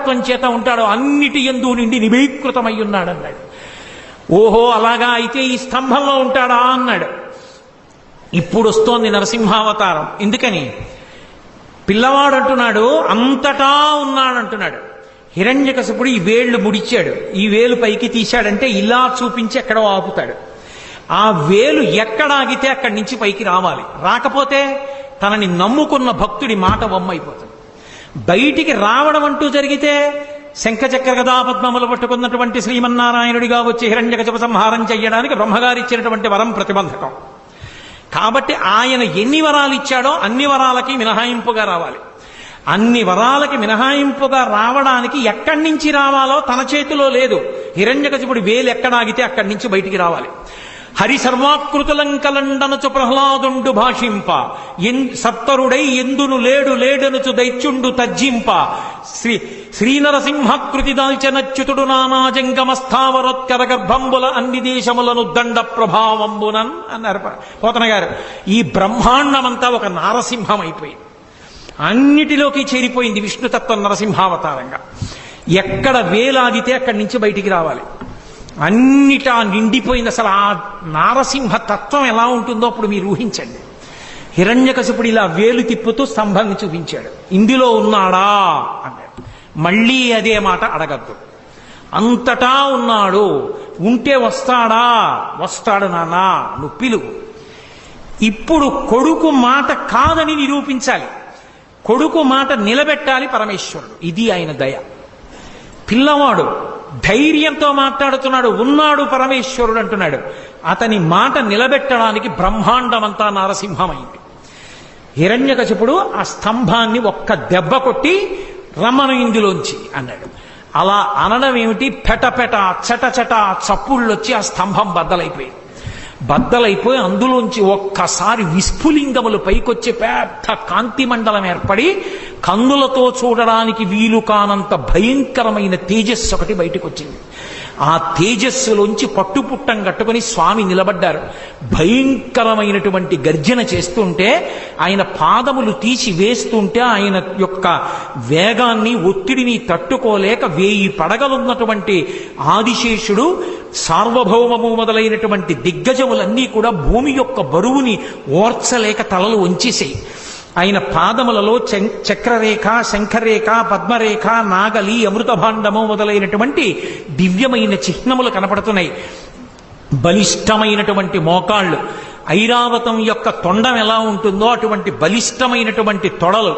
ఏకత్వం చేత ఉంటాడో అన్నిటి యందు నిండి నిబీకృతమై ఉన్నాడన్నాడు. ఓహో అలాగా, అయితే ఈ స్తంభంలో ఉంటాడా అన్నాడు. ఇప్పుడు వస్తోంది నరసింహావతారం. ఎందుకని? పిల్లవాడు అంటున్నాడు అంతటా ఉన్నాడంటున్నాడు. హిరణ్యకశిపుడు ఈ వేళ్లు ముడిచాడు, ఈ వేలు పైకి తీశాడంటే ఇలా చూపించి ఎక్కడో ఆపుతాడు. ఆ వేలు ఎక్కడ ఆగితే అక్కడి నుంచి పైకి రావాలి. రాకపోతే తనని నమ్ముకున్న భక్తుడి మాట వమ్మైపోతుంది. బయటికి రావడం అంటూ జరిగితే శంఖచక్ర గదా పద్మములు పట్టుకున్నటువంటి శ్రీమన్నారాయణుడిగా వచ్చి హిరణ్యకశిప సంహారం చెయ్యడానికి బ్రహ్మగారిచ్చినటువంటి వరం ప్రతిబంధకం. కాబట్టి ఆయన ఎన్ని వరాలు ఇచ్చాడో అన్ని వరాలకి మినహాయింపుగా రావాలి. అన్ని వరాలకి మినహాయింపుగా రావడానికి ఎక్కడి నుంచి రావాలో తన చేతిలో లేదు. హిరణ్యకశిపుడి వేలు ఎక్కడాగితే అక్కడి నుంచి బయటికి రావాలి. హరి సర్వాకృతులంకలండనుచు ప్రహ్లాదుండు భాషింప, సత్తరుడై ఎందును లేడు లేడనుచు దైత్యుండు తజ్జింప, శ్రీనరసింహకృతి దాల్చనచ్యుతుడు నానాజంగమస్థావరోత్కర గర్భంబుల అన్ని దేశములను దండ ప్రభావంబునన్ అన్నారు పోతన గారు. ఈ బ్రహ్మాండమంతా ఒక నారసింహం అయిపోయింది, అన్నిటిలోకి చేరిపోయింది విష్ణుతత్వం నరసింహావతారంగా. ఎక్కడ వేలాగితే అక్కడి నుంచి బయటికి రావాలి. అన్నిటా నిండిపోయింది. అసలు ఆ నారసింహ తత్వం ఎలా ఉంటుందో అప్పుడు మీరు ఊహించండి. హిరణ్యకశిపుడు ఇలా వేలు తిప్పుతూ స్తంభాన్ని చూపించాడు. ఇందులో ఉన్నాడా అన్నాడు. మళ్ళీ అదే మాట అడగద్దు. అంతటా ఉన్నాడు, ఉంటే వస్తాడా? వస్తాడు నాన్న, నువ్వు పిలువు. ఇప్పుడు కొడుకు మాట కాదని నిరూపించాలి, కొడుకు మాట నిలబెట్టాలి పరమేశ్వరుడు. ఇది ఆయన దయ. పిల్లవాడు ధైర్యంతో మాట్లాడుతున్నాడు, ఉన్నాడు పరమేశ్వరుడు అంటున్నాడు. అతని మాట నిలబెట్టడానికి బ్రహ్మాండమంతా నారసింహమైంది. హిరణ్యకశిపుడు ఆ స్తంభాన్ని ఒక్క దెబ్బ కొట్టి రమ్మను ఇందులోంచి అన్నాడు. అలా అనడం ఏమిటి? పెటపెట చటచట చప్పుళ్ళొచ్చి ఆ స్తంభం బద్దలైపోయింది. బద్దలైపోయి అందులోంచి ఒక్కసారి విస్ఫులింగములు పైకొచ్చి పెద్ద కాంతి మండలం ఏర్పడి కన్నులతో చూడడానికి వీలు కానంత భయంకరమైన తేజస్సు ఒకటి బయటకు వచ్చింది. ఆ తేజస్సులోంచి పట్టుపుట్టం కట్టుకుని స్వామి నిలబడ్డారు. భయంకరమైనటువంటి గర్జన చేస్తుంటే, ఆయన పాదములు తీసి వేస్తుంటే ఆయన యొక్క వేగాన్ని ఒత్తిడిని తట్టుకోలేక 1000 పడగలున్నటువంటి ఆదిశేషుడు సార్వభౌమము మొదలైనటువంటి దిగ్గజములన్నీ కూడా భూమి యొక్క బరువుని ఓర్చలేక తలలు వంచేసాయి. ఆయన పాదములలో చక్రరేఖ, శంఖరేఖ, పద్మరేఖ, నాగలి, అమృతభాండము మొదలైనటువంటి దివ్యమైన చిహ్నములు కనపడుతున్నాయి. బలిష్టమైనటువంటి మోకాళ్ళు, ఐరావతం యొక్క తొండం ఎలా ఉంటుందో అటువంటి బలిష్టమైనటువంటి తొడలు,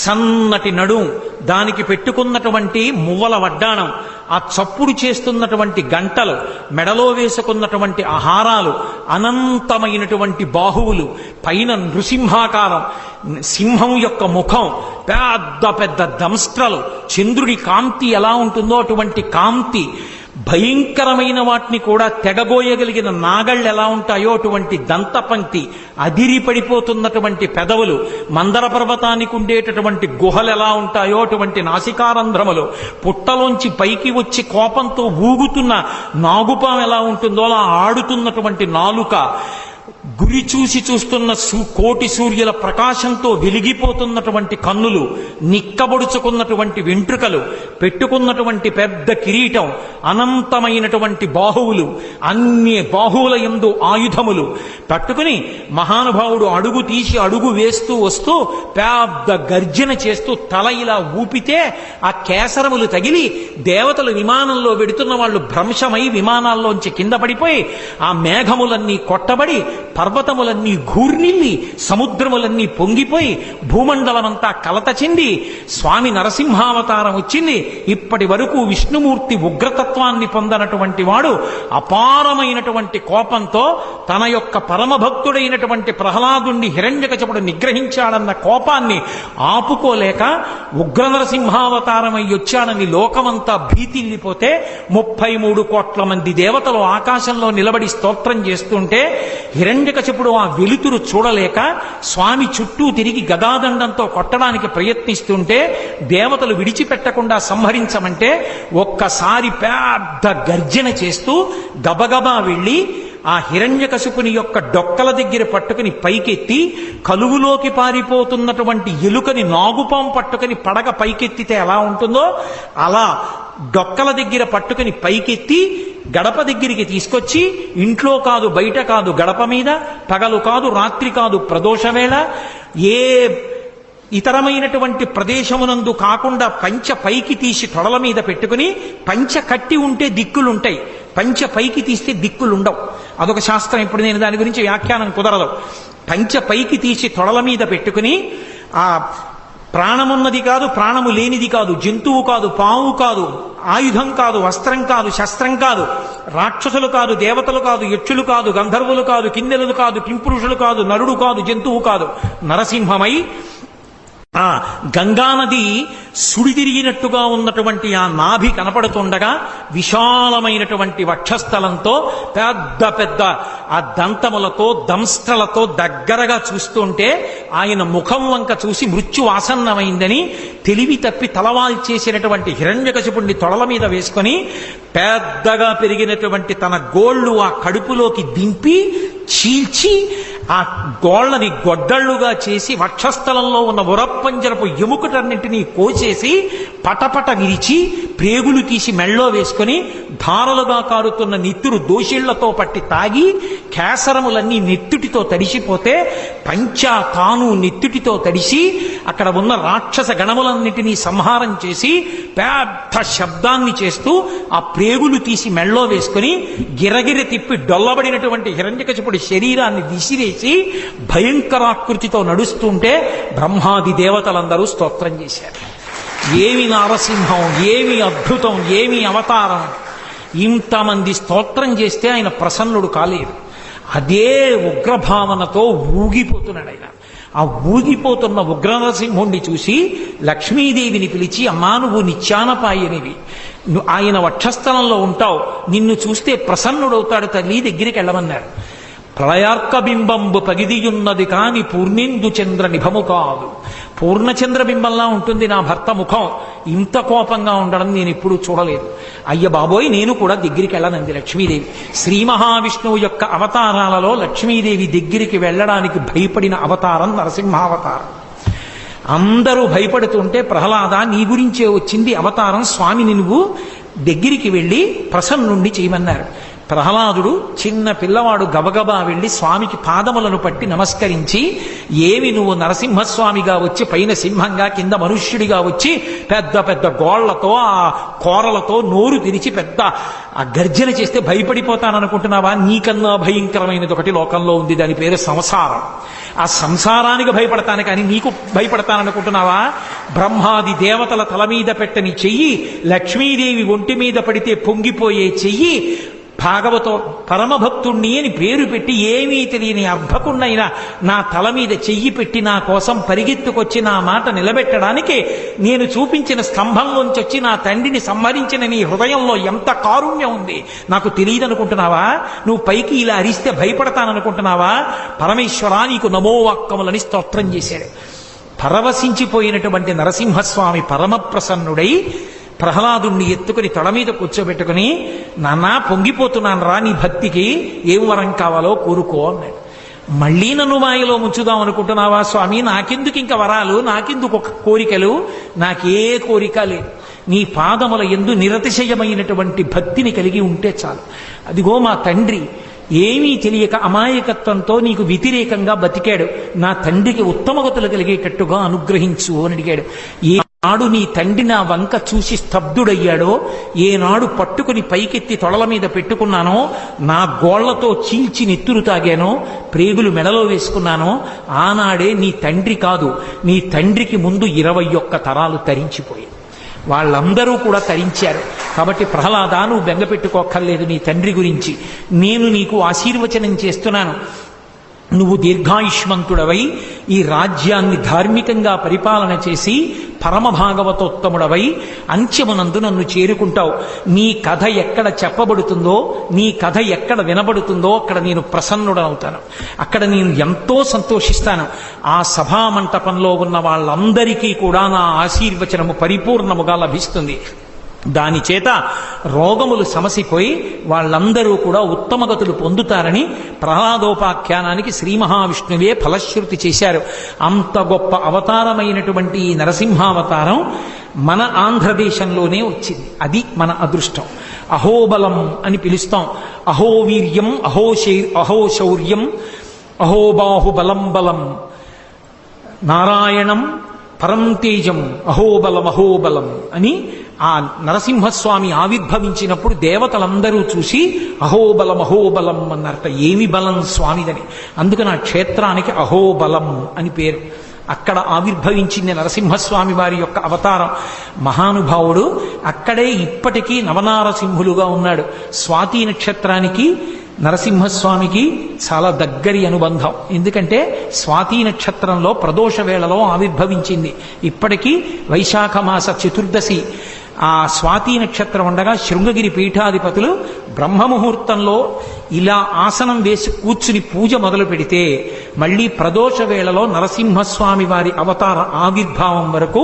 సన్నటి నడుం, దానికి పెట్టుకున్నటువంటి మువ్వల వడ్డాణం, ఆ చప్పుడు చేస్తున్నటువంటి గంటలు, మెడలో వేసుకున్నటువంటి ఆహారాలు, అనంతమైనటువంటి బాహువులు, పైన నృసింహాకారం, సింహం యొక్క ముఖం, పెద్ద పెద్ద దంస్ట్రలు, చంద్రుడి కాంతి ఎలా ఉంటుందో అటువంటి కాంతి, భయంకరమైన వాటిని కూడా తెగబోయగలిగిన నాగళ్ళు ఎలా ఉంటాయో అటువంటి దంతపంక్తి, అదిరి పడిపోతున్నటువంటి పెదవులు, మందర పర్వతానికి ఉండేటటువంటి గుహలు ఎలా ఉంటాయో అటువంటి నాసికారంధ్రములు, పుట్టలోంచి పైకి వచ్చి కోపంతో ఊగుతున్న నాగుపాం ఎలా ఉంటుందో అలా ఆడుతున్నటువంటి నాలుక, గురి చూసి చూస్తున్న కోటి సూర్యుల ప్రకాశంతో వెలిగిపోతున్నటువంటి కన్నులు, నిక్కబొడుచుకున్నటువంటి వెంట్రుకలు, పెట్టుకున్నటువంటి పెద్ద కిరీటం, అనంతమైనటువంటి బాహువులు, అన్ని బాహువుల యందు ఆయుధములు పట్టుకుని మహానుభావుడు అడుగు తీసి అడుగు వేస్తూ వస్తూ పెద్ద గర్జన చేస్తూ తల ఇలా ఊపితే ఆ కేసరములు తగిలి దేవతలు విమానంలో వెడుతున్న వాళ్ళు భ్రంశమై విమానాల్లోంచి కింద పడిపోయి ఆ మేఘములన్నీ కొట్టబడి పర్వతములన్నీ ఘూర్నిల్లి సముద్రములన్నీ పొంగిపోయి భూమండలమంతా కలత చెంది స్వామి నరసింహావతారం వచ్చింది. ఇప్పటి వరకు విష్ణుమూర్తి ఉగ్రతత్వాన్ని పొందనటువంటి వాడు అపారమైనటువంటి కోపంతో తన యొక్క పరమభక్తుడైనటువంటి ప్రహ్లాదుణ్ణి హిరణ్యకశిపుడు నిగ్రహించాడన్న కోపాన్ని ఆపుకోలేక ఉగ్ర నరసింహావతారమై వచ్చాడని లోకమంతా భీతిల్లిపోతే 33 కోట్ల మంది దేవతలు ఆకాశంలో నిలబడి స్తోత్రం చేస్తుంటే హిరణ్యకశిపుడు ఆ వెలుతురు చూడలేక స్వామి చుట్టూ తిరిగి గదాదండంతో కొట్టడానికి ప్రయత్నిస్తుంటే దేవతలు విడిచిపెట్టకుండా సంహరించమంటే ఒక్కసారి పెద్ద గర్జన చేస్తూ గబగబా వెళ్ళి ఆ హిరణ్యకశిపుని యొక్క డొక్కల దగ్గర పట్టుకుని పైకెత్తి కలుగులోకి పారిపోతున్నటువంటి ఎలుకని నాగుపాం పట్టుకుని పడగ పైకెత్తితే ఎలా ఉంటుందో అలా డొక్కల దగ్గర పట్టుకుని పైకెత్తి గడప దగ్గరికి తీసుకొచ్చి ఇంట్లో కాదు బయట కాదు గడప మీద పగలు కాదు రాత్రి కాదు ప్రదోషవేళ ఏ ఇతరమైనటువంటి ప్రదేశమునందు కాకుండా పంచ పైకి తీసి తొడల మీద పెట్టుకుని పంచ కట్టి ఉంటే దిక్కులుంటాయి, పంచ పైకి తీస్తే దిక్కులుండవు. అదొక శాస్త్రం. ఇప్పుడు నేను దాని గురించి వ్యాఖ్యానం కుదరదు. పంచ పైకి తీసి తొడల మీద పెట్టుకుని ఆ ప్రాణమున్నది కాదు ప్రాణము లేనిది కాదు, జంతువు కాదు పాము కాదు, ఆయుధం కాదు వస్త్రం కాదు శస్త్రం కాదు, రాక్షసులు కాదు దేవతలు కాదు యక్షులు కాదు గంధర్వులు కాదు కిన్నెలలు కాదు కింపురుషులు కాదు నరుడు కాదు జంతువు కాదు, నరసింహమై ఆ గంగానది సుడితిరిగినట్టుగా ఉన్నటువంటి ఆ నాభి కనపడుతుండగా విశాలమైనటువంటి వక్షస్థలంతో పెద్ద పెద్ద ఆ దంతములతో దంస్ట్రలతో దగ్గరగా చూస్తుంటే ఆయన ముఖం వంక చూసి మృత్యు ఆసన్నమైందని తెలివి తప్పి తలవాల్ చేసినటువంటి హిరణ్యకశిపుణ్ణి తొడల మీద వేసుకొని పెద్దగా పెరిగినటువంటి తన గోళ్ళు ఆ కడుపులోకి దింపి చీల్చి ఆ గోళ్లని గొడ్డళ్లుగా చేసి వక్షస్థలంలో ఉన్న ఉరప్పంజరపు ఎముకటన్నింటినీ కోసేసి పటపట విరిచి ప్రేగులు తీసి మెళ్ళో వేసుకొని ధారలుగా కారుతున్న నెత్తురు దోషిళ్లతో పట్టి తాగి కేసరములన్నీ నెత్తుటితో తడిసిపోతే పంచా తాను నెత్తుటితో తడిసి అక్కడ ఉన్న రాక్షస గణములన్నిటినీ సంహారం చేసి పెద్ద శబ్దాన్ని చేస్తూ ఆ ప్రేగులు తీసి మెళ్ళో వేసుకుని గిరగిర తిప్పి డొల్లబడినటువంటి హిరణ్యకశిపుడి శరీరాన్ని విసిరేసి భయంకరాకృతితో నడుస్తుంటే బ్రహ్మాది దేవతలందరూ స్తోత్రం చేశారు. ఏమి నారసింహం, ఏమి అద్భుతం, ఏమి అవతారం! ఇంతమంది స్తోత్రం చేస్తే ఆయన ప్రసన్నుడు కాలేదు. అదే ఉగ్రభావనతో ఊగిపోతున్నాడు ఆయన. ఆ ఊగిపోతున్న ఉగ్రనరసింహుణ్ణి చూసి లక్ష్మీదేవిని పిలిచి, అమ్మా నువ్వు నిత్యానపాయనివి, ఆయన వక్షస్థలంలో ఉంటావు, నిన్ను చూస్తే ప్రసన్నుడవుతాడు తల్లి, దగ్గరికి వెళ్ళమన్నారు. ప్రళయార్కబింబంబు పగిదియున్నది కాని పూర్ణిందు చంద్ర నిభము కాదు. పూర్ణచంద్ర బింబంలా ఉంటుంది నా భర్త ముఖం, ఇంత కోపంగా ఉండడం నేను ఎప్పుడూ చూడలేదు. అయ్య బాబోయ్, నేను కూడా దగ్గరికి వెళ్ళనంది లక్ష్మీదేవి. శ్రీ మహావిష్ణువు యొక్క అవతారాలలో లక్ష్మీదేవి దగ్గరికి వెళ్ళడానికి భయపడిన అవతారం నరసింహావతారం. అందరూ భయపడుతుంటే ప్రహ్లాద నీ గురించే వచ్చింది అవతారం, స్వామిని నువ్వు దగ్గరికి వెళ్ళి ప్రసన్నుండి చేయమన్నారు. ప్రహ్లాదుడు చిన్న పిల్లవాడు గబగబా వెళ్ళి స్వామికి పాదములను పట్టి నమస్కరించి, ఏమి నువ్వు నరసింహస్వామిగా వచ్చి పైన సింహంగా కింద మనుష్యుడిగా వచ్చి పెద్ద పెద్ద గోళ్లతో ఆ కోరలతో నోరు తెరిచి పెద్ద ఆ గర్జన చేస్తే భయపడిపోతాననుకుంటున్నావా? నీకన్నా భయంకరమైనది ఒకటి లోకంలో ఉంది, దాని పేరు సంసారం. ఆ సంసారానికి భయపడతాను కానీ నీకు భయపడతాననుకుంటున్నావా? బ్రహ్మాది దేవతల తల మీద పెట్టని చెయ్యి, లక్ష్మీదేవి ఒంటి మీద పడితే పొంగిపోయే చెయ్యి, భాగవతో పరమభక్తుణ్ణి అని పేరు పెట్టి ఏమీ తెలియని అర్భకుణ్ణైనా నా తల మీద చెయ్యి పెట్టి నా కోసం పరిగెత్తుకొచ్చి నా మాట నిలబెట్టడానికి నేను చూపించిన స్తంభంలోంచి వచ్చి నా తండ్రిని సంహరించిన నీ హృదయంలో ఎంత కారుణ్యం ఉంది నాకు తెలియదనుకుంటున్నావా? నువ్వు పైకి ఇలా అరిస్తే భయపడతాననుకుంటున్నావా? పరమేశ్వరా నీకు నమోవాక్కములని స్తోత్రం చేశాడు. పరవశించిపోయినటువంటి నరసింహస్వామి పరమప్రసన్నుడై ప్రహ్లాదుణ్ణి ఎత్తుకుని తొడ మీద కూర్చోబెట్టుకుని, నాన్నా పొంగిపోతున్నాను రా నీ భక్తికి, ఏం వరం కావాలో కోరుకో అన్నాడు. మళ్ళీ నన్ను మాయలో ముంచుదాం అనుకుంటున్నావా స్వామి? నాకెందుకు ఇంకా వరాలు, నాకెందుకు ఒక కోరికలు, నాకే కోరిక లేదు. నీ పాదముల యందు నిరతిశయమైనటువంటి భక్తిని కలిగి ఉంటే చాలు. అదిగో మా తండ్రి ఏమీ తెలియక అమాయకత్వంతో నీకు వ్యతిరేకంగా బతికాడు, నా తండ్రికి ఉత్తమగతులు కలిగేటట్టుగా అనుగ్రహించు అని అడిగాడు. ఏనాడు నీ తండ్రి నా వంక చూసి స్తబ్దుడయ్యాడో, ఏనాడు పట్టుకుని పైకెత్తి తొడల మీద పెట్టుకున్నానో, నా గోళ్లతో చీల్చి నెత్తురు తాగానో, ప్రేగులు మెడలో వేసుకున్నానో, ఆనాడే నీ తండ్రి కాదు, నీ తండ్రికి ముందు 21 తరాలు తరించిపోయాయి. వాళ్ళందరూ కూడా తరించారు. కాబట్టి ప్రహ్లాద నువ్వు బెంగపెట్టుకోక్కర్లేదు నీ తండ్రి గురించి. నేను నీకు ఆశీర్వచనం చేస్తున్నాను. నువ్వు దీర్ఘాయుష్మంతుడవై ఈ రాజ్యాన్ని ధార్మికంగా పరిపాలన చేసి పరమభాగవతోత్తముడవై అంత్యమునందు నన్ను చేరుకుంటావు. నీ కథ ఎక్కడ చెప్పబడుతుందో, నీ కథ ఎక్కడ వినబడుతుందో అక్కడ నేను ప్రసన్నుడనవుతాను, అక్కడ నేను ఎంతో సంతోషిస్తాను. ఆ సభామంటపంలో ఉన్న వాళ్ళందరికీ కూడా నా ఆశీర్వచనము పరిపూర్ణముగా లభిస్తుంది. దాని చేత రోగములు సమసిపోయి వాళ్ళందరూ కూడా ఉత్తమగతులు పొందుతారని ప్రహ్లాదోపాఖ్యానానికి శ్రీ మహావిష్ణువే ఫలశ్రుతి చేశారు. అంత గొప్ప అవతారమైనటువంటి ఈ నరసింహావతారం మన ఆంధ్రదేశంలోనే వచ్చింది. అది మన అదృష్టం. అహోబలం అని పిలుస్తాం. అహోవీర్యం, అహోశౌర్యం, అహోబాహుబలం బలం, నారాయణం పరం తేజం, అహోబలం అహోబలం అని ఆ నరసింహస్వామి ఆవిర్భవించినప్పుడు దేవతలందరూ చూసి అహోబలం అహోబలం అన్నారట. ఏమి బలం స్వామిదని. అందుకని ఆ క్షేత్రానికి అహోబలం అని పేరు. అక్కడ ఆవిర్భవించింది నరసింహస్వామి వారి యొక్క అవతారం. మహానుభావుడు అక్కడే ఇప్పటికీ నవనారసింహులుగా ఉన్నాడు. స్వాతి నక్షత్రానికి నరసింహస్వామికి చాలా దగ్గరి అనుబంధం. ఎందుకంటే స్వాతి నక్షత్రంలో ప్రదోష వేళలో ఆవిర్భవించింది. ఇప్పటికీ వైశాఖ మాస చతుర్దశి ఆ స్వాతి నక్షత్రం ఉండగా శృంగగిరి పీఠాధిపతులు బ్రహ్మముహూర్తంలో ఇలా ఆసనం వేసి కూర్చుని పూజ మొదలు పెడితే మళ్ళీ ప్రదోష వేళలో నరసింహస్వామి వారి అవతార ఆవిర్భావం వరకు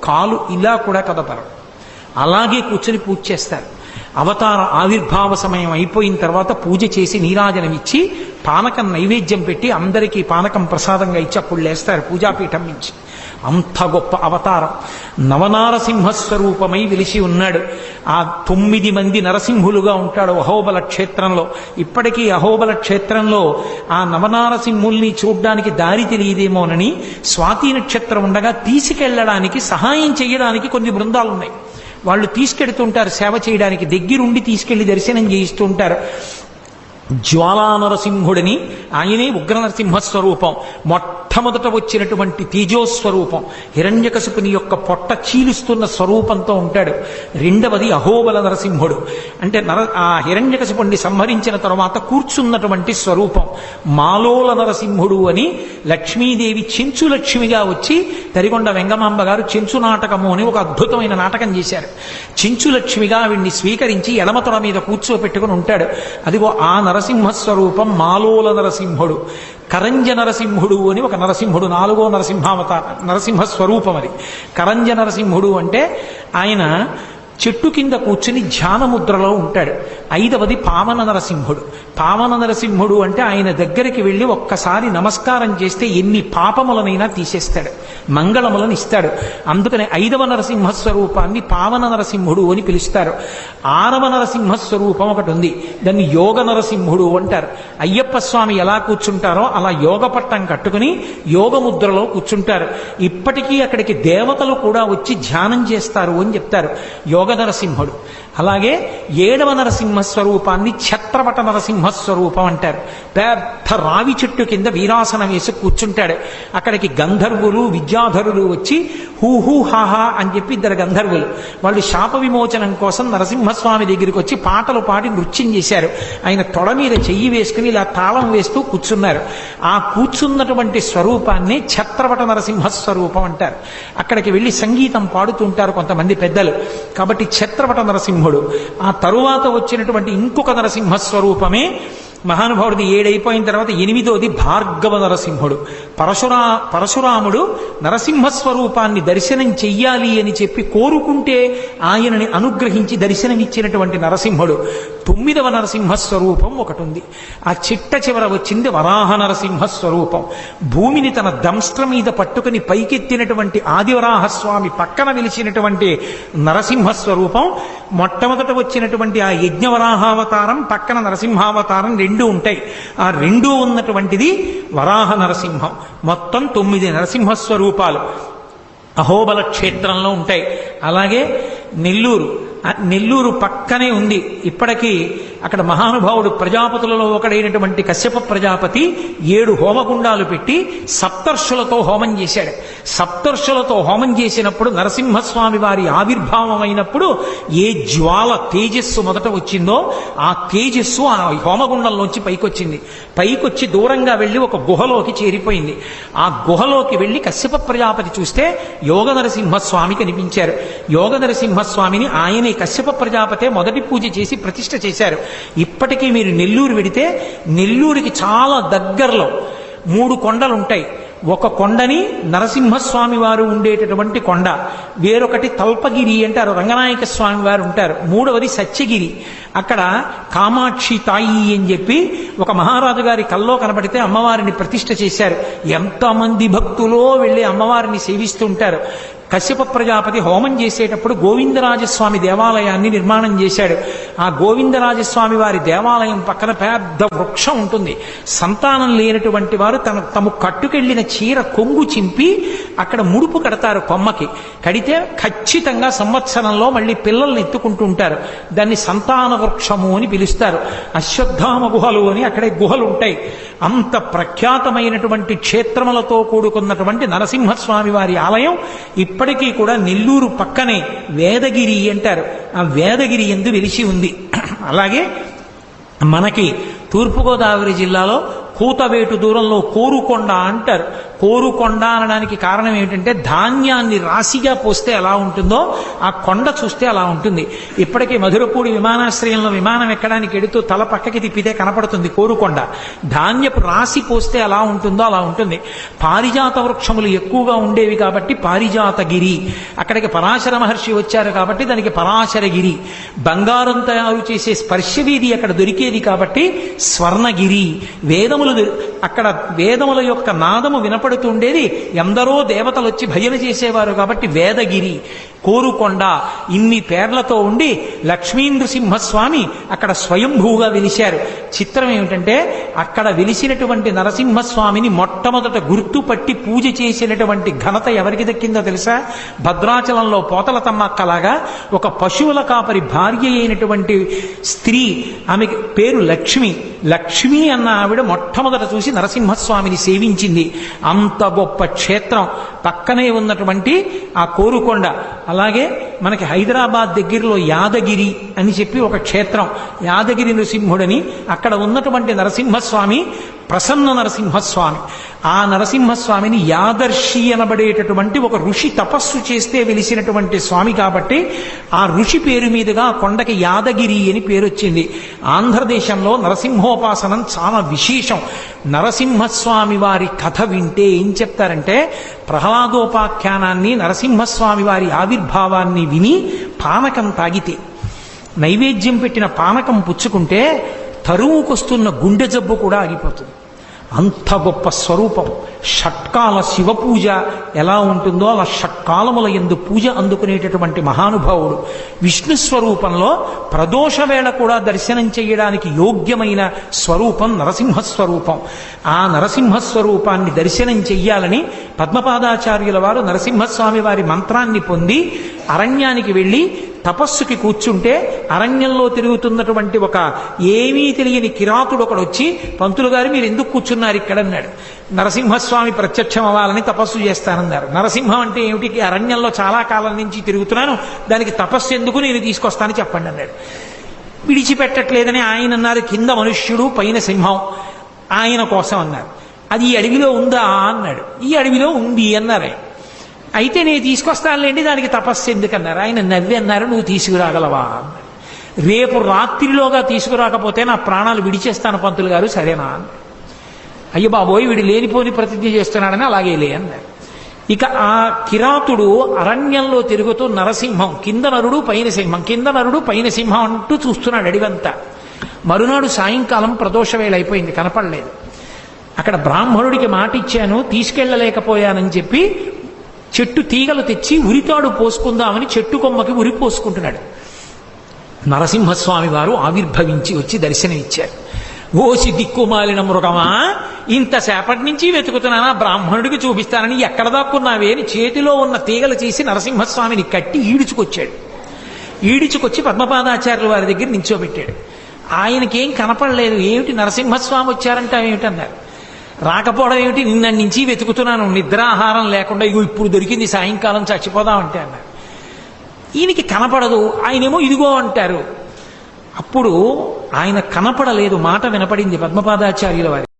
కాలు ఇలా కూడా కదపరు. అలాగే కూర్చుని పూజ చేస్తారు. అవతార ఆవిర్భావ సమయం అయిపోయిన తర్వాత పూజ చేసి నీరాజనమిచ్చి పానకం నైవేద్యం పెట్టి అందరికీ పానకం ప్రసాదంగా ఇచ్చి అప్పుడు లేస్తారు పూజాపీఠం నుంచి. అంత గొప్ప అవతారం. నవనారసింహస్వరూపమై వెలిసి ఉన్నాడు. ఆ 9 మంది నరసింహులుగా ఉంటాడు అహోబల క్షేత్రంలో. ఇప్పటికీ అహోబల క్షేత్రంలో ఆ నవనారసింహుల్ని చూడ్డానికి దారి తెలియదేమోనని స్వాతి నక్షత్రం ఉండగా తీసుకెళ్లడానికి సహాయం చేయడానికి కొన్ని బృందాలు ఉన్నాయి. వాళ్ళు తీసుకెడుతుంటారు సేవ చేయడానికి. దగ్గరుండి తీసుకెళ్లి దర్శనం చేయిస్తూ ఉంటారు. జ్వాలా నరసింహుడిని, ఆయనే ఉగ్ర నరసింహస్వరూపం. మొట్టమొదట వచ్చినటువంటి తేజోస్వరూపం. హిరణ్యకశిపుని యొక్క పొట్ట చీలుస్తున్న స్వరూపంతో ఉంటాడు. రెండవది అహోబల నరసింహుడు. అంటే ఆ హిరణ్యకశిపుణ్ణి సంహరించిన తర్వాత కూర్చున్నటువంటి స్వరూపం. మాలోల నరసింహుడు అని లక్ష్మీదేవి చెంచు లక్ష్మిగా వచ్చి తరిగొండ వెంగమాంబ గారు చెంచు నాటకము అని ఒక అద్భుతమైన నాటకం చేశారు. చెంచు లక్ష్మిగా ఆవిడ్ని స్వీకరించి ఎడమతొడ మీద కూర్చోపెట్టుకుని ఉంటాడు. అదిగో ఆ నరసింహస్వరూపం మాలోల నరసింహుడు. కరంజ నరసింహుడు అని ఒక నరసింహుడు, 4వ నరసింహస్వరూపం అది. కరంజ నరసింహుడు అంటే ఆయన చెట్టు కింద కూర్చుని ధ్యానముద్రలో ఉంటాడు. 5వది పావన నరసింహుడు. పావన నరసింహుడు అంటే ఆయన దగ్గరికి వెళ్ళి ఒక్కసారి నమస్కారం చేస్తే ఎన్ని పాపములనైనా తీసేస్తాడు, మంగళములను ఇస్తాడు. అందుకని 5వ నరసింహస్వరూపాన్ని పావన నరసింహుడు అని పిలుస్తారు. 6వ నరసింహస్వరూపం ఒకటి ఉంది, దాన్ని యోగ నరసింహుడు అంటారు. అయ్యప్ప స్వామి ఎలా కూర్చుంటారో అలా యోగ పట్టం కట్టుకుని యోగముద్రలో కూర్చుంటారు. ఇప్పటికీ అక్కడికి దేవతలు కూడా వచ్చి ధ్యానం చేస్తారు అని చెప్తారు. యోగ నరసింహుడు. అలాగే 7వ నరసింహస్వరూపాన్ని ఛత్రపట నరసింహస్వరూపం అంటారు. పెద్ద రావి చెట్టు కింద వీరాసనం వేసి కూర్చుంటాడు. అక్కడికి గంధర్వులు విద్యాధరులు వచ్చి హూహూ హాహా అని చెప్పి 2 గంధర్వులు వాళ్ళు శాప విమోచనం కోసం నరసింహస్వామి దగ్గరికి వచ్చి పాటలు పాడి నృత్యం చేశారు. ఆయన తొడ మీద చెయ్యి వేసుకుని ఇలా తాళం వేస్తూ కూర్చున్నారు. ఆ కూర్చున్నటువంటి స్వరూపాన్ని ఛత్రపట నరసింహస్వరూపం అంటారు. అక్కడికి వెళ్ళి సంగీతం పాడుతుంటారు కొంతమంది పెద్దలు. కాబట్టి ఛత్రపట నరసింహుడు. ఆ తరువాత వచ్చినటువంటి ఇంకొక నరసింహస్వరూపమే మహానుభావుడిది 7 అయిపోయిన తర్వాత 8వది భార్గవ నరసింహుడు. పరశురాముడు నరసింహస్వరూపాన్ని దర్శనం చెయ్యాలి అని చెప్పి కోరుకుంటే ఆయనని అనుగ్రహించి దర్శనమిచ్చినటువంటి నరసింహుడు. 9వ నరసింహస్వరూపం ఒకటి ఉంది. ఆ చిట్ట చివర వచ్చింది వరాహ నరసింహస్వరూపం. భూమిని తన దంష్ట్ర మీద పట్టుకుని పైకెత్తినటువంటి ఆదివరాహస్వామి పక్కన వెలిసినటువంటి నరసింహస్వరూపం. మొట్టమొదట వచ్చినటువంటి ఆ యజ్ఞవరాహావతారం పక్కన నరసింహావతారం 2 ఉంటాయి. ఆ 2 ఉన్నటువంటిది వరాహ నరసింహం. మొత్తం 9 నరసింహస్వరూపాలు అహోబల క్షేత్రంలో ఉంటాయి. అలాగే నెల్లూరు పక్కనే ఉంది. ఇప్పటికీ అక్కడ మహానుభావుడు ప్రజాపతులలో ఒకడైనటువంటి కశ్యప ప్రజాపతి 7 హోమగుండాలు పెట్టి సప్తర్షులతో హోమం చేశాడు. సప్తర్షులతో హోమం చేసినప్పుడు నరసింహస్వామి వారి ఆవిర్భావం అయినప్పుడు ఏ జ్వాల తేజస్సు మొదట వచ్చిందో ఆ తేజస్సు ఆ హోమగుండంలోంచి పైకొచ్చింది. పైకొచ్చి దూరంగా వెళ్ళి ఒక గుహలోకి చేరిపోయింది. ఆ గుహలోకి వెళ్ళి కశ్యప ప్రజాపతి చూస్తే యోగ నరసింహస్వామి కనిపించారు. యోగ నరసింహస్వామిని ఆయనే కశ్యప ప్రజాపతే మొదటి పూజ చేసి ప్రతిష్ఠ చేశారు. ఇప్పటికీ మీరు నెల్లూరు వెడితే నెల్లూరుకి చాలా దగ్గరలో 3 కొండలు ఉంటాయి. ఒక కొండని నరసింహస్వామి వారు ఉండేటటువంటి కొండ, వేరొకటి తల్పగిరి అంటారు, రంగనాయక స్వామి వారు ఉంటారు, మూడవది సత్యగిరి. అక్కడ కామాక్షి తాయి అని చెప్పి ఒక మహారాజు గారి కల్లో కనబడితే అమ్మవారిని ప్రతిష్ఠ చేశారు. ఎంతమంది భక్తులో వెళ్ళి అమ్మవారిని సేవిస్తుంటారు. కశ్యప ప్రజాపతి హోమం చేసేటప్పుడు గోవిందరాజస్వామి దేవాలయాన్ని నిర్మాణం చేశాడు. ఆ గోవిందరాజస్వామి వారి దేవాలయం పక్కన పెద్ద వృక్షం ఉంటుంది. సంతానం లేనటువంటి వారు తమ కట్టుకెళ్లిన చీర కొంగు చింపి అక్కడ ముడుపు కడతారు కొమ్మకి. కడితే ఖచ్చితంగా సంవత్సరంలో మళ్ళీ పిల్లల్ని ఎత్తుకుంటూ ఉంటారు. దాన్ని సంతాన వృక్షము అని పిలుస్తారు. అశ్వత్థామ గుహలు అని అక్కడే గుహలు ఉంటాయి. అంత ప్రఖ్యాతమైనటువంటి క్షేత్రములతో కూడుకున్నటువంటి నరసింహస్వామి వారి ఆలయం ఇప్పటికీ కూడా నెల్లూరు పక్కనే వేదగిరి అంటారు, ఆ వేదగిరి యందు వెలిసి ఉంది. అలాగే మనకి తూర్పుగోదావరి జిల్లాలో కూతవేటు దూరంలో కోరుకొండ అంటారు. కోరుకొండ అనడానికి కారణం ఏమిటంటే ధాన్యాన్ని రాశిగా పోస్తే ఎలా ఉంటుందో ఆ కొండ చూస్తే అలా ఉంటుంది. ఇప్పటికీ మధురపూడి విమానాశ్రయంలో విమానం ఎక్కడానికి ఎడుతూ తల పక్కకి తిప్పితే కనపడుతుంది కోరుకొండ. ధాన్యపు రాశి పోస్తే ఎలా ఉంటుందో అలా ఉంటుంది. పారిజాత వృక్షములు ఎక్కువగా ఉండేవి కాబట్టి పారిజాతగిరి. అక్కడికి పరాశర మహర్షి వచ్చారు కాబట్టి దానికి పరాశరగిరి. బంగారం తయారు చేసే స్పర్శవీధి అక్కడ దొరికేది కాబట్టి స్వర్ణగిరి. వేదములు అక్కడ వేదముల యొక్క నాదము వినపడుతుండేది. ఎందరో దేవతలు వచ్చి భజన చేసేవారు కాబట్టి వేదగిరి, కోరుకొండ ఇన్ని పేర్లతో ఉండి లక్ష్మీ నృసింహస్వామి అక్కడ స్వయంభూగా వెలిశారు. చిత్రం ఏమిటంటే అక్కడ వెలిసినటువంటి నరసింహస్వామిని మొట్టమొదట గుర్తుపట్టి పూజ చేసినటువంటి ఘనత ఎవరికి దక్కిందో తెలుసా? భద్రాచలంలో పోతల తమ్మక్కలాగా ఒక పశువుల కాపరి భార్య అయినటువంటి స్త్రీ, ఆమె పేరు లక్ష్మి. లక్ష్మి అన్న ఆవిడ మొట్టమొదట చూసి నరసింహస్వామిని సేవించింది. అంత గొప్ప క్షేత్రం పక్కనే ఉన్నటువంటి ఆ కోరుకొండ. అలాగే మనకి హైదరాబాద్ దగ్గరలో యాదగిరి అని చెప్పి ఒక క్షేత్రం, యాదగిరి నృసింహుడని. అక్కడ ఉన్నటువంటి నరసింహస్వామి ప్రసన్న నరసింహస్వామి. ఆ నరసింహస్వామిని యాదర్శి అనబడేటటువంటి ఒక ఋషి తపస్సు చేస్తే వెలిసినటువంటి స్వామి కాబట్టి ఆ ఋషి పేరు మీదుగా ఆ కొండకి యాదగిరి అని పేరు వచ్చింది. ఆంధ్రదేశంలో నరసింహోపాసనం చాలా విశేషం. నరసింహస్వామి వారి కథ వింటే ఏం చెప్తారంటే, ప్రహ్లాదోపాఖ్యానాన్ని నరసింహస్వామి వారి ఆవిర్భావాన్ని విని పానకం తాగితే, నైవేద్యం పెట్టిన పానకం పుచ్చుకుంటే తరువుకొస్తున్న గుండె జబ్బు కూడా ఆగిపోతుంది. అంత గొప్ప స్వరూపం. షట్కాల శివ పూజ ఎలా ఉంటుందో అలా షట్కాలముల యందు పూజ అందుకునేటటువంటి మహానుభావుడు. విష్ణు స్వరూపంలో ప్రదోష వేళ కూడా దర్శనం చేయడానికి యోగ్యమైన స్వరూపం నరసింహస్వరూపం. ఆ నరసింహస్వరూపాన్ని దర్శనం చెయ్యాలని పద్మపాదాచార్యుల వారు నరసింహస్వామి వారి మంత్రాన్ని పొంది అరణ్యానికి వెళ్ళి తపస్సుకి కూర్చుంటే అరణ్యంలో తిరుగుతున్నటువంటి ఒక ఏమీ తెలియని కిరాతుడు ఒకడు వచ్చి, పంతులు గారు మీరు ఎందుకు కూర్చున్నారు ఇక్కడ అన్నాడు. నరసింహస్వామి ప్రత్యక్షం అవ్వాలని తపస్సు చేస్తానన్నారు. నరసింహం అంటే ఏమిటి? అరణ్యంలో చాలా కాలం నుంచి తిరుగుతున్నాను, దానికి తపస్సు ఎందుకు, నేను తీసుకొస్తాను చెప్పండి అన్నాడు. విడిచిపెట్టట్లేదని ఆయన అన్నారు. కింద మనుష్యుడు పైన సింహం, ఆయన కోసం అన్నారు. అది ఈ అడవిలో ఉందా అన్నాడు. ఈ అడవిలో ఉంది అన్నారు. అయితే నేను తీసుకొస్తానులేండి, దానికి తపస్సు ఎందుకన్నారు. ఆయన నవ్వి అన్నారు, నువ్వు తీసుకురాగలవా అన్నారు. రేపు రాత్రిలోగా తీసుకురాకపోతే నా ప్రాణాలు విడిచేస్తాను పంతులు గారు, సరేనా? అయ్య బాబోయ్, వీడు లేనిపోని ప్రతిజ్ఞ చేస్తున్నాడని అలాగే లే అన్నారు. ఇక ఆ కిరాతుడు అరణ్యంలో తిరుగుతూ నరసింహం, కింద నరుడు పైన సింహం, కింద నరుడు పైన సింహం అంటూ చూస్తున్నాడు అడివంతా. మరునాడు సాయంకాలం ప్రదోష వేళ అయిపోయింది, కనపడలేదు. అక్కడ బ్రాహ్మణుడికి మాట ఇచ్చాను, తీసుకెళ్ళలేకపోయానని చెప్పి చెట్టు తీగలు తెచ్చి ఉరితాడు పోసుకుందామని చెట్టు కొమ్మకి ఉరి పోసుకుంటున్నాడు. నరసింహస్వామి వారు ఆవిర్భవించి వచ్చి దర్శనమిచ్చారు. ఓసి దిక్కుమాలిన మృగమా, ఇంతసేపటి నుంచి వెతుకుతున్నానా, బ్రాహ్మణుడికి చూపిస్తానని ఎక్కడ దాక్కున్నావే అని చేతిలో ఉన్న తీగలు చేసి నరసింహస్వామిని కట్టి ఈడుచుకొచ్చాడు. ఈడుచుకొచ్చి పద్మపాదాచార్యుల వారి దగ్గర నించోబెట్టాడు. ఆయనకేం కనపడలేదు. ఏమిటి నరసింహస్వామి వచ్చారంటావేమిటన్నారు. రాకపోవడం ఏమిటి, నిన్న నుంచి వెతుకుతున్నాను, నిద్రాహారం లేకుండా, ఇగో ఇప్పుడు దొరికింది, సాయంకాలం చచ్చిపోదామంటే అన్నారు. ఈయనకి కనపడదు, ఆయనేమో ఇదిగో అంటారు. అప్పుడు ఆయన కనపడలేదు, మాట వినపడింది పద్మపాదాచార్యుల వారి.